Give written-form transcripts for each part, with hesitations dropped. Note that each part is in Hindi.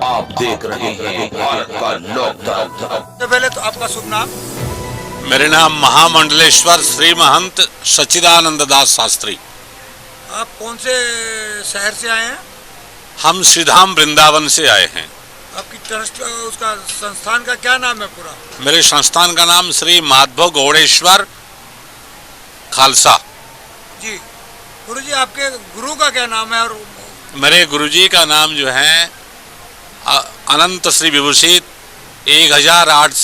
आप देख रहे हैं भारत का लोकतंत्र। सबसे पहले तो आपका शुभ नाम? मेरे नाम महामंडलेश्वर श्री महंत सच्चिदानंद दास शास्त्री। आप कौन से शहर से आए हैं? हम श्रीधाम वृंदावन से आए हैं। आपकी ट्रस्ट उसका संस्थान का क्या नाम है पूरा? मेरे संस्थान का नाम श्री माधव गौड़ेश्वर खालसा। जी गुरुजी, आपके गुरु का क्या नाम है? और मेरे गुरुजी का नाम जो है अनंत श्री विभूषित 1008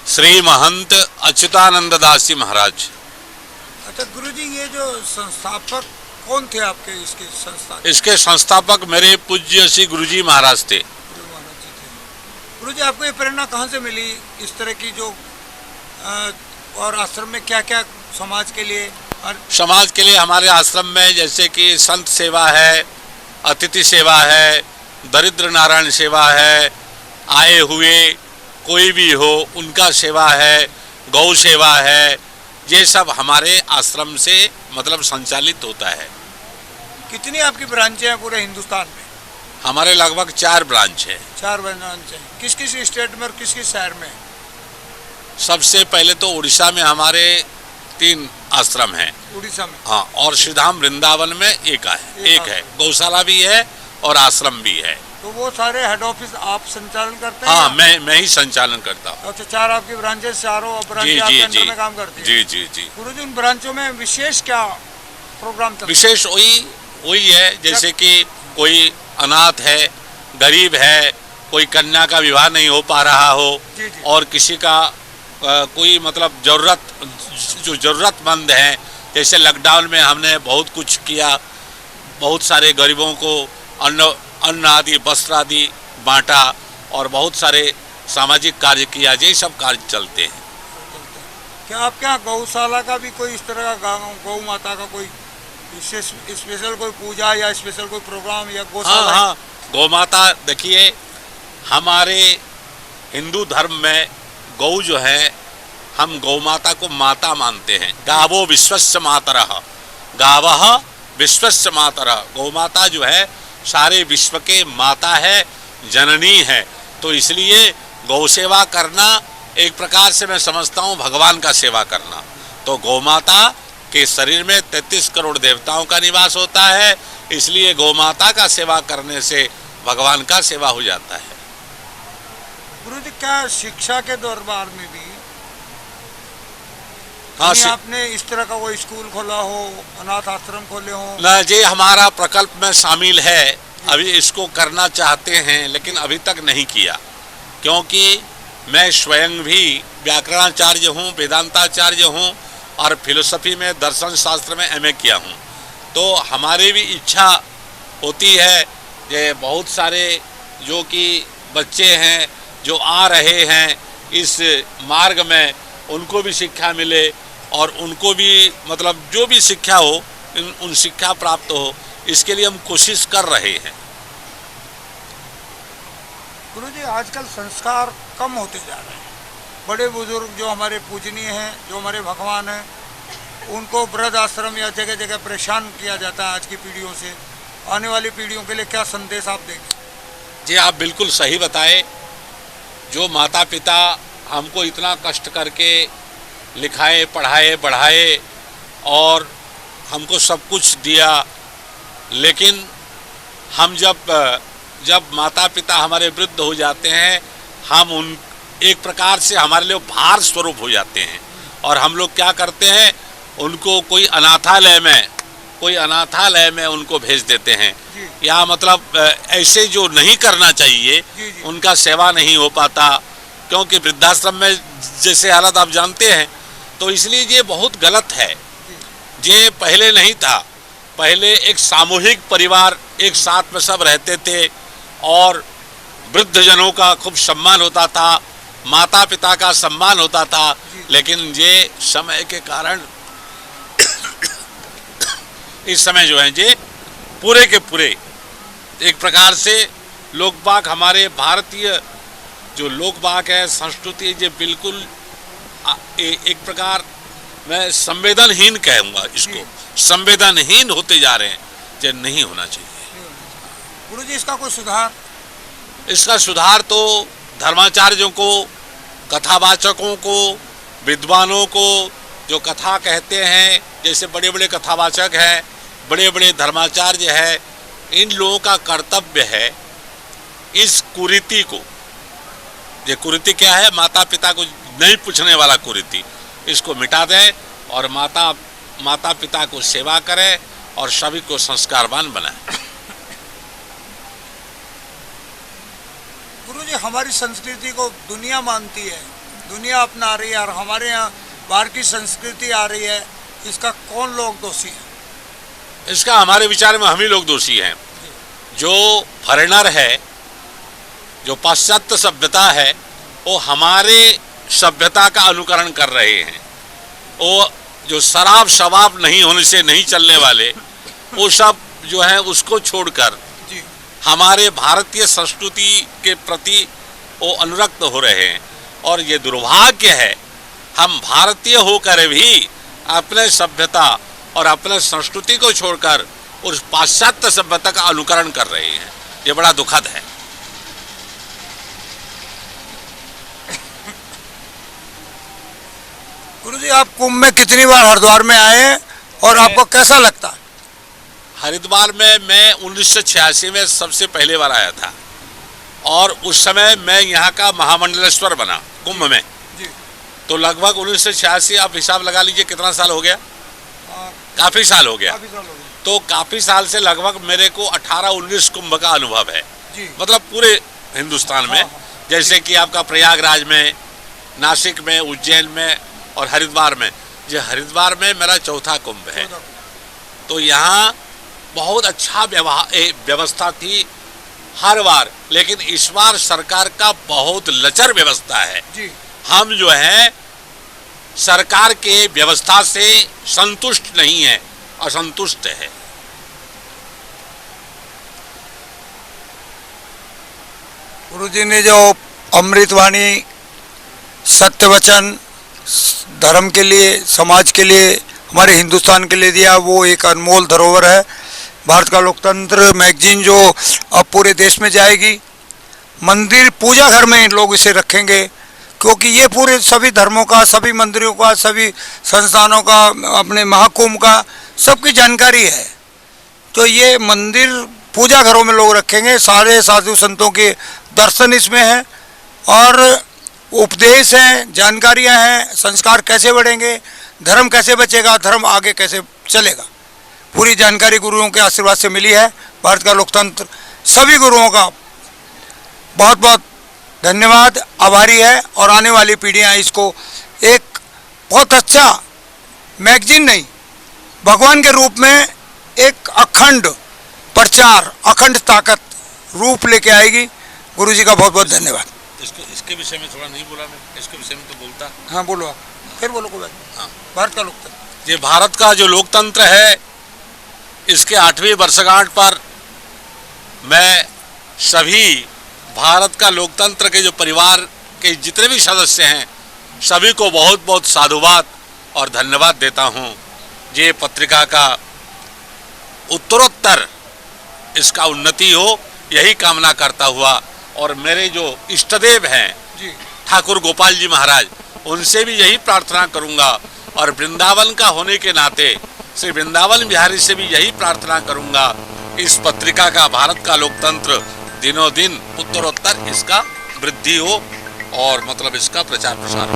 श्री महंत अच्युतानंद दास जी महाराज। अच्छा गुरुजी, ये जो संस्थापक कौन थे आपके इसके संस्था? इसके संस्थापक मेरे पूज्य श्री गुरुजी महाराज थे। गुरुजी, आपको ये प्रेरणा कहाँ से मिली इस तरह की जो और आश्रम में क्या क्या समाज के लिए? समाज के लिए हमारे आश्रम में जैसे कि संत सेवा है, अतिथि सेवा है, दरिद्र नारायण सेवा है, आए हुए कोई भी हो उनका सेवा है, गौ सेवा है, ये सब हमारे आश्रम से मतलब संचालित होता है। कितनी आपकी ब्रांचें हैं पूरे हिंदुस्तान में? हमारे लगभग 4 ब्रांच है। 4 ब्रांच हैं। किस किस स्टेट में और किस किस शहर में? सबसे पहले तो उड़ीसा में हमारे 3 आश्रम हैं। उड़ीसा में? हाँ, और श्रीधाम वृंदावन में एक है। गौशाला भी है और आश्रम भी है। तो वो सारे हेड ऑफिस आप संचालन करते हैं? हाँ, मैं ही संचालन करता हूँ। अच्छा, 4 आपकी ब्रांचेस, चारों ब्रांचेस आपके अंडर में काम करती है? जी। गुरुजी, उन ब्रांचों में विशेष क्या प्रोग्राम चलता है? विशेष वही है, जैसे कि कोई अनाथ है, गरीब है, कोई कन्या का विवाह नहीं हो पा रहा हो, और किसी का कोई मतलब जो ज़रूरतमंद हैं, जैसे लॉकडाउन में हमने बहुत कुछ किया, बहुत सारे गरीबों को अन्न आदि वस्त्र आदि बांटा और बहुत सारे सामाजिक कार्य किया, ये सब कार्य चलते हैं। क्या आपके यहाँ गौशाला का भी कोई इस तरह का गौ माता का कोई विशेष स्पेशल कोई पूजा या स्पेशल कोई प्रोग्राम या गौशाला? हाँ, गौ माता देखिए, हमारे हिंदू धर्म में गौ जो है, हम गौ माता को माता मानते हैं। गावो विश्वस्य मातरः, गावः विश्वस्य मातरः। गौ माता जो है सारे विश्व के माता है, जननी है। तो इसलिए गौ सेवा करना एक प्रकार से मैं समझता हूँ भगवान का सेवा करना। तो गौ माता के शरीर में 33 करोड़ देवताओं का निवास होता है, इसलिए गौ माता का सेवा करने से भगवान का सेवा हो जाता है। गुरुजी, क्या शिक्षा के दरबार में भी हाँ, आपने इस तरह का कोई स्कूल खोला हो, अनाथ आश्रम खोले हो? न, ये हमारा प्रकल्प में शामिल है। अभी इसको करना चाहते हैं, लेकिन अभी तक नहीं किया, क्योंकि मैं स्वयं भी व्याकरणाचार्य हूँ, वेदांताचार्य हूँ और फिलोसफी में दर्शन शास्त्र में MA किया हूँ। तो हमारी भी इच्छा होती है कि बहुत सारे जो कि बच्चे हैं जो आ रहे हैं इस मार्ग में, उनको भी शिक्षा मिले और उनको भी मतलब जो भी शिक्षा हो उन शिक्षा प्राप्त हो, इसके लिए हम कोशिश कर रहे हैं। गुरुजी, आजकल संस्कार कम होते जा रहे हैं। बड़े बुजुर्ग जो हमारे पूजनीय हैं, जो हमारे भगवान हैं, उनको वृद्ध आश्रम या जगह जगह परेशान किया जाता है आज की पीढ़ियों से। आने वाली पीढ़ियों के लिए क्या संदेश आप देंगे? जी, आप बिल्कुल सही बताए। जो माता पिता हमको इतना कष्ट करके लिखाए, पढ़ाए, बढ़ाए और हमको सब कुछ दिया, लेकिन हम जब माता पिता हमारे वृद्ध हो जाते हैं, हम उन एक प्रकार से हमारे लिए भार स्वरूप हो जाते हैं और हम लोग क्या करते हैं, उनको कोई अनाथालय में उनको भेज देते हैं। या मतलब ऐसे जो नहीं करना चाहिए उनका सेवा नहीं हो पाता, क्योंकि वृद्धाश्रम में जैसे हालत आप जानते हैं। तो इसलिए ये बहुत गलत है। ये पहले नहीं था। पहले एक सामूहिक परिवार एक साथ में सब रहते थे और वृद्धजनों का खूब सम्मान होता था, माता पिता का सम्मान होता था। लेकिन ये समय के कारण इस समय जो है ये पूरे के पूरे एक प्रकार से लोक बाग, हमारे भारतीय जो लोक बाग है, संस्कृति, ये बिल्कुल एक प्रकार मैं संवेदनहीन कहूँगा इसको, संवेदनहीन होते जा रहे हैं। ये नहीं होना चाहिए। गुरुजी, इसका कोई सुधार? इसका सुधार तो धर्माचार्यों को, कथावाचकों को, विद्वानों को, जो कथा कहते हैं, जैसे बड़े बड़े कथावाचक हैं, बड़े बड़े धर्माचार्य हैं, इन लोगों का कर्तव्य है इस कुरीति को, ये कुरीति क्या है, माता पिता को नहीं पूछने वाला कुरीति, इसको मिटा दें और माता पिता को सेवा करें और सभी को संस्कारवान बनाएं। गुरु जी, हमारी संस्कृति को दुनिया मानती है, दुनिया अपना रही है और हमारे यहाँ बाहर की संस्कृति आ रही है, इसका कौन लोग दोषी है? इसका हमारे विचार में हम ही लोग दोषी हैं। जो फॉरेनर है, जो पाश्चात्य सभ्यता है, वो हमारे सभ्यता का अनुकरण कर रहे हैं। वो जो शराब शबाब नहीं होने से नहीं चलने वाले, वो सब जो है उसको छोड़कर हमारे भारतीय संस्कृति के प्रति वो अनुरक्त हो रहे हैं। और ये दुर्भाग्य है, हम भारतीय होकर भी अपने सभ्यता और अपने संस्कृति को छोड़कर उस पाश्चात्य सभ्यता का अनुकरण कर रहे हैं। ये बड़ा दुखद है। गुरुजी, आप कुंभ में कितनी बार हरिद्वार में आए और आपको कैसा लगता है? हरिद्वार में मैं 1986 में सबसे पहले बार आया था और उस समय मैं यहाँ का महामंडलेश्वर बना कुंभ में जी। तो लगभग 1986, आप हिसाब लगा लीजिए कितना साल हो गया। काफ़ी साल हो गया। तो काफ़ी साल से लगभग मेरे को 18-19 कुंभ का अनुभव है जी। मतलब पूरे हिंदुस्तान में। जैसे कि आपका प्रयागराज में, नासिक में, उज्जैन में और हरिद्वार में। जो हरिद्वार में मेरा चौथा कुंभ है। तो यहाँ बहुत अच्छा व्यवस्था थी हर बार, लेकिन इस बार सरकार का बहुत लचर व्यवस्था है जी। हम जो है सरकार के व्यवस्था से संतुष्ट नहीं है, असंतुष्ट है। गुरुजी ने जो अमृतवाणी, सत्य वचन धर्म के लिए, समाज के लिए, हमारे हिंदुस्तान के लिए दिया, वो एक अनमोल धरोहर है। भारत का लोकतंत्र मैगजीन जो अब पूरे देश में जाएगी, मंदिर पूजा घर में लोग इसे रखेंगे, क्योंकि ये पूरे सभी धर्मों का, सभी मंदिरों का, सभी संस्थानों का, अपने महाकुंभ का सबकी जानकारी है। तो ये मंदिर पूजा घरों में लोग रखेंगे, सारे साधु संतों के दर्शन इसमें हैं और उपदेश हैं, जानकारियां हैं, संस्कार कैसे बढ़ेंगे, धर्म कैसे बचेगा, धर्म आगे कैसे चलेगा, पूरी जानकारी गुरुओं के आशीर्वाद से मिली है। भारत का लोकतंत्र सभी गुरुओं का बहुत बहुत धन्यवाद, आभारी है। और आने वाली पीढ़ियां इसको एक बहुत अच्छा मैगजीन नहीं, भगवान के रूप में एक अखंड प्रचार, अखंड ताकत रूप लेके आएगी। गुरुजी का बहुत बहुत धन्यवाद। इसके विषय में थोड़ा नहीं बोला मैं, इसके विषय में तो बोलता। हाँ बोलो आप, फिर बोलो कोई बात। हाँ, भारत का लोकतंत्र, ये भारत का जो लोकतंत्र है, इसके 8वीं वर्षगांठ पर मैं सभी भारत का लोकतंत्र के जो परिवार के जितने भी सदस्य हैं, सभी को बहुत बहुत साधुवाद और धन्यवाद देता हूँ। ये पत्रिका का उत्तरोत्तर इसका उन्नति हो, यही कामना करता हुआ, और मेरे जो इष्टदेव हैं ठाकुर गोपाल जी महाराज, उनसे भी यही प्रार्थना करूंगा, और वृंदावन का होने के नाते श्री वृंदावन बिहारी से भी यही प्रार्थना करूंगा, इस पत्रिका का, भारत का लोकतंत्र दिनों दिन उत्तरोत्तर इसका वृद्धि हो और मतलब इसका प्रचार प्रसार हो।